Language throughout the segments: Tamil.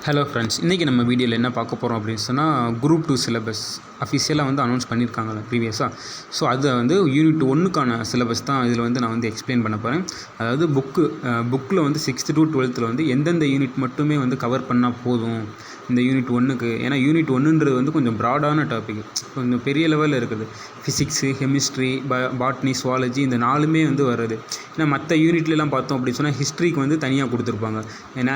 ஹலோ ஃப்ரெண்ட்ஸ், இன்றைக்கி நம்ம வீடியோவில் என்ன பார்க்க போகிறோம் அப்படின்னு சொன்னால், குரூப் 2 சிலபஸ் அஃபிஷியலாக அனௌன்ஸ் பண்ணியிருக்காங்க ப்ரீவியஸாக. ஸோ அது யூனிட் 1க்கான சிலபஸ் தான் இதில் நான் எக்ஸ்பிளைன் பண்ண போகிறேன். அதாவது புக்கில் 6th to 12th எந்தெந்த யூனிட் மட்டுமே கவர் பண்ணால் போதும் இந்த யூனிட் 1க்கு. ஏன்னா யூனிட் 1ன்றது கொஞ்சம் ப்ராடான டாபிக், கொஞ்சம் பெரிய லெவலில் இருக்குது. ஃபிசிக்ஸு, கெமிஸ்ட்ரி, பாட்னி, சுவாலஜி இந்த 4மே வருது. ஏன்னா மற்ற யூனிட்லலாம் பார்த்தோம் அப்படின்னு சொன்னால் ஹிஸ்ட்ரிக்கு தனியாக கொடுத்துருப்பாங்க. ஏன்னா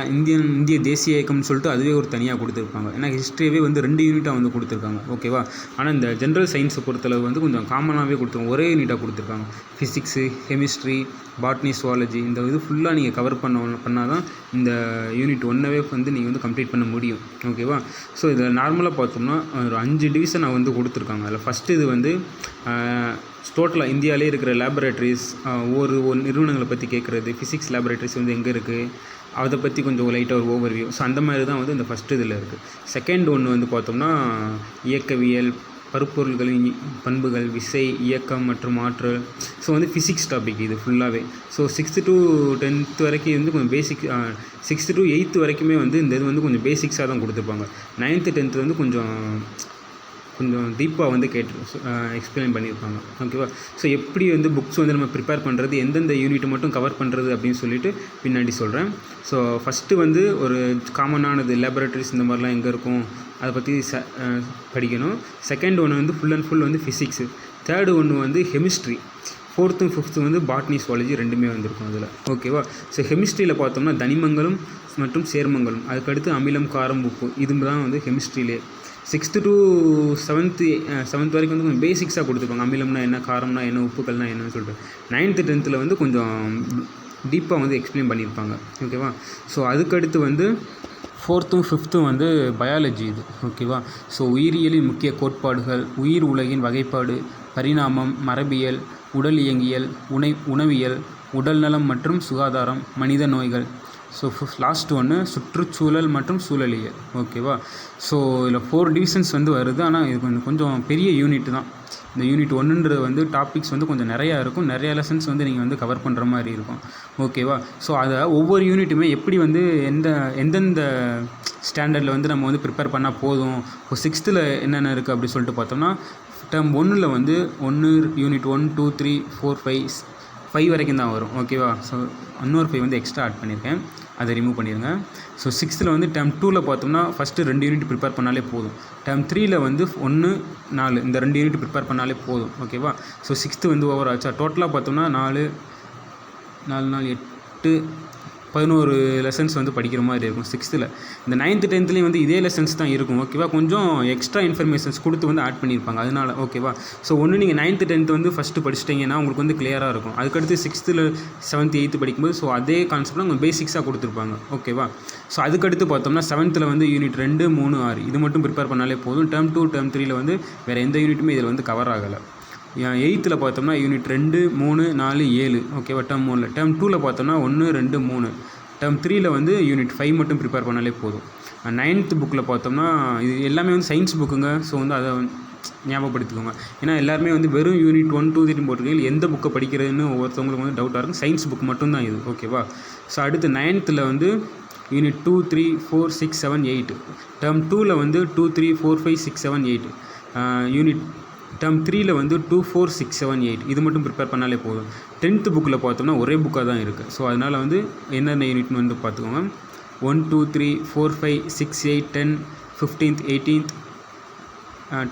இந்திய தேசிய இயக்கம்னு சொல்லிட்டு அதுவே ஒரு தனியாக கொடுத்துருப்பாங்க. ஏன்னா ஹிஸ்ட்ரியே 2 யூனிட்டாக கொடுத்துருக்காங்க, ஓகேவா. ஆனால் இந்த ஜென்ரல் சயின்ஸை பொறுத்தளவு கொஞ்சம் காமனாகவே கொடுத்துருக்காங்க, ஒரே யூனிட்டாக கொடுத்துருக்காங்க. ஃபிசிக்ஸு, கெமிஸ்ட்ரி, பாட்னி, சுவாலஜி இந்த ஃபுல்லாக நீங்கள் கவர் பண்ணால் தான் இந்த யூனிட் 1வே நீங்கள் கம்ப்ளீட் பண்ண முடியும், ஓகேவா. ஸோ இதில் நார்மலாக பார்த்தோம்னா ஒரு 5 டிவிஷன் கொடுத்துருக்காங்க. அதில் ஃபஸ்ட்டு இது டோட்டலாக இந்தியாவிலே இருக்கிற லேபரேட்டரிஸ், ஒவ்வொரு நிறுவனங்களை பற்றி கேட்குறது. ஃபிசிக்ஸ் லேபரேட்டரிஸ் எங்கே இருக்குது அதை பற்றி கொஞ்சம் லைட்டாக ஒரு ஓவர்வியூ. ஸோ அந்த மாதிரி தான் இந்த ஃபஸ்ட்டு இதில் இருக்குது. செகண்ட் ஒன்று பார்த்தோம்னா இயக்கவியல், பருப்பொருள்களின் பண்புகள், விசை, இயக்கம் மற்றும் ஆற்றல். ஸோ ஃபிசிக்ஸ் டாபிக் இது ஃபுல்லாகவே. ஸோ 6th to 10th வரைக்கும் கொஞ்சம் பேசிக், 6th to 8th வரைக்குமே இந்த இது கொஞ்சம் பேசிக்ஸாக தான் கொடுத்துருப்பாங்க. 9th 10th கொஞ்சம் டீப்பாக எக்ஸ்பிளைன் பண்ணியிருப்பாங்க, ஓகேவா. ஸோ எப்படி புக்ஸ் நம்ம ப்ரிப்பேர் பண்ணுறது, எந்தெந்த யூனிட் மட்டும் கவர் பண்ணுறது அப்படின்னு சொல்லிட்டு பின்னாடி சொல்கிறேன். ஸோ ஃபஸ்ட்டு ஒரு காமனானது லேபரேட்டரிஸ் இந்த மாதிரிலாம் எங்கே இருக்கும் அதை பற்றி படிக்கணும். செகண்ட் ஒன்று full and full physics. Third ஒன்று chemistry. 4th and 5th botany, zoology ரெண்டுமே இருக்கும் அதில், ஓகேவா. ஸோ கெமிஸ்ட்ரியில் பார்த்தோம்னா தனிமங்களும் மற்றும் சேர்மங்களும், அதுக்கடுத்து அமிலம், காரம், உப்பு, இது தான் கெமிஸ்ட்ரியிலே. 6th to 7th வரைக்கும் கொஞ்சம் பேசிக்ஸாக கொடுத்துருப்பாங்க. அமிலம்னா என்ன, காரம்னா என்ன, உப்புக்கள்னா என்னன்னு சொல்லிட்டு. 9th 10th கொஞ்சம் டீப்பாக எக்ஸ்பிளைன் பண்ணியிருப்பாங்க, ஓகேவா. ஸோ அதுக்கடுத்து 4th and 5th பயாலஜி இது, ஓகேவா. ஸோ உயிரியலின் முக்கிய கோட்பாடுகள், உயிர் உலகின் வகைப்பாடு, பரிணாமம், மரபியல், உடல் இயங்கியல், உணவியல், உடல்நலம் மற்றும் சுகாதாரம், மனித நோய்கள். ஸோ லாஸ்ட் ஒன்று சுற்றுச்சூழல் மற்றும் சூழலியல், ஓகேவா. ஸோ இதில் 4 டிவிஷன்ஸ் வருது. ஆனால் இது கொஞ்சம் பெரிய யூனிட் தான். இந்த யூனிட் 1ன்றது டாபிக்ஸ் கொஞ்சம் நிறையா இருக்கும், நிறைய லெசன்ஸ் நீங்கள் கவர் பண்ணுற மாதிரி இருக்கும், ஓகேவா. ஸோ அதை ஒவ்வொரு யூனிட்டுமே எப்படி எந்தெந்த ஸ்டாண்டர்டில் நம்ம ப்ரிப்பேர் பண்ணால் போதும். இப்போ 6th என்னென்ன இருக்குது அப்படி சொல்லிட்டு பார்த்தோம்னா, டேர்ம் 1ல் 1 யூனிட் 1 2 3 4 5 வரைக்கும் தான் வரும், ஓகேவா. ஸோ இன்னொரு 5 எக்ஸ்ட்ரா ஆட் பண்ணியிருக்கேன், அதை ரிமூவ் பண்ணிடுங்க. ஸோ 6th டேர்ம் 2ல் பார்த்தோம்னா ஃபஸ்ட்டு 2 யூனிட் ப்ரிப்பேர் பண்ணாலே போதும். டேர்ம் 3ல் 1 4 இந்த 2 யூனிட் ப்ரிப்பேர் பண்ணாலே போதும், ஓகேவா. ஸோ 6th ஓவர் ஆச்சா. டோட்டலாக பார்த்தோம்னா 4 4 8 11 லெசன்ஸ் படிக்கிற மாதிரி இருக்கும் 6th. இந்த 9th 10th இதே லெசன்ஸ் தான் இருக்கும், ஓகேவா. கொஞ்சம் எக்ஸ்ட்ரா இன்ஃபர்மேஷன்ஸ் கொடுத்து ஆட் பண்ணியிருப்பாங்க, அதனால், ஓகேவா. ஸோ நீங்கள் 9th 10th ஃபஸ்ட்டு படிச்சிட்டிங்கன்னா உங்களுக்கு கிளியராக இருக்கும். அதுக்கடுத்து 6th 7th 8th படிக்கும்போது ஸோ அதே கான்செப்டில் அவங்க பேசிக்ஸாக கொடுத்துருப்பாங்க, ஓகேவா. ஸோ அதுக்கடுத்து பார்த்தோம்னா 7th யூனிட் 2 3 6 இது மட்டும் ப்ரிப்பேர் பண்ணாலே போதும். டேர்ம் 2 டேர்ம் 3ல் வேறு எந்த யூனிட்டுமே இதில் கவர் ஆகலை. 8th பார்த்தோம்னா யூனிட் 2 3 4 7, ஓகேவா. டேர்ம் 1ல். டேர்ம் 2ல் பார்த்தோம்னா 1 2 3. டேர்ம் 3ல் யூனிட் 5 மட்டும் ப்ரிப்பேர் பண்ணாலே போதும். 9th புக்கில் பார்த்தோம்னா இது எல்லாமே சயின்ஸ் புக்குங்க. ஸோ அதை ஞாபகப்படுத்திக்கோங்க. ஏன்னா எல்லாருமே வெறும் யூனிட் 1 2 3 போட்டிருக்கீங்க, எந்த புக்கை படிக்கிறதுன்னு ஒவ்வொருத்தவங்களுக்கு டவுட்டாக இருக்கும். சயின்ஸ் புக் மட்டும்தான் இது, ஓகேவா. ஸோ அடுத்து 9th யூனிட் 2 3 4 6 7 8. டேர்ம் 2ல் 2 3 4 5 6 7 8. யூனிட் டேர்ம் 3ல் 2 4 6 7 8 இது மட்டும் ப்ரிப்பேர் பண்ணாலே போதும். 10th புக்கில் பார்த்தோம்னா ஒரே புக்காக தான் இருக்குது. ஸோ அதனால் என்னென்ன யூனிட்னு பார்த்துக்கோங்க. 1 2 3 4 5 6 8 10 15th 18th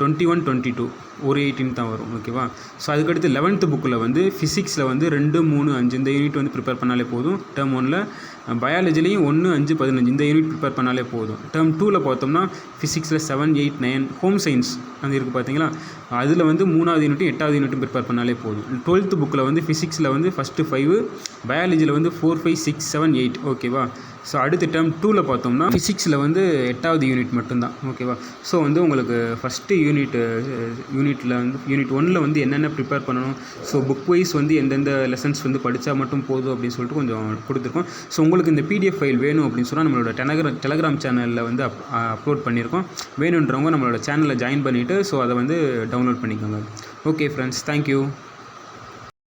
21 22 ஒரு 18 தான் வரும், ஓகேவா. ஸோ அதுக்கடுத்து 11th புக்கில் ஃபிசிக்ஸில் 2 3 5 இந்த யூனிட் ப்ரிப்பேர் பண்ணாலே போதும். டேர்ம் 1ல் பயாலஜிலையும் 1 5 15 இந்த யூனிட் ப்ரிப்பேர் பண்ணாலே போதும். டேர்ம் 2ல் பார்த்தோம்னா ஃபிசிக்ஸில் 7 8 9 ஹோம் சயின்ஸ் இருக்குது பார்த்தீங்களா, அதில் 3வது யூனிட்டும் 8வது யூனிட்டும் ப்ரிப்பேர் பண்ணாலே போதும். 12th புக்கில் ஃபிசிக்ஸில் ஃபஸ்ட்டு 5, பயாலஜியில் 4 5 6 7 8, ஓகேவா. ஸோ அடுத்து டேர்ம் 2ல் பார்த்தோம்னா ஃபிசிக்ஸில் 8வது யூனிட் மட்டும்தான், ஓகேவா. ஸோ உங்களுக்கு ஃபஸ்ட்டு யூனிட்டில் யூனிட் 1ல் என்னென்ன ப்ரிப்பேர் பண்ணணும், ஸோ புக் வைஸ் எந்தெந்த லெசன்ஸ் படித்தா மட்டும் போதும் அப்படின்னு சொல்லிட்டு கொஞ்சம் கொடுத்துருக்கோம். ஸோ உங்களுக்கு இந்த PDF ஃபைல் வேணும் அப்படின்னு சொன்னால் நம்மளோட டெலகிராம் சேனலில் அப்லோட் பண்ணியிருக்கோம். வேணுன்றவங்க நம்மளோட சேனலில் ஜாயின் பண்ணிவிட்டு ஸோ அதை டவுன்லோட் பண்ணிக்கோங்க. Okay friends, thank you.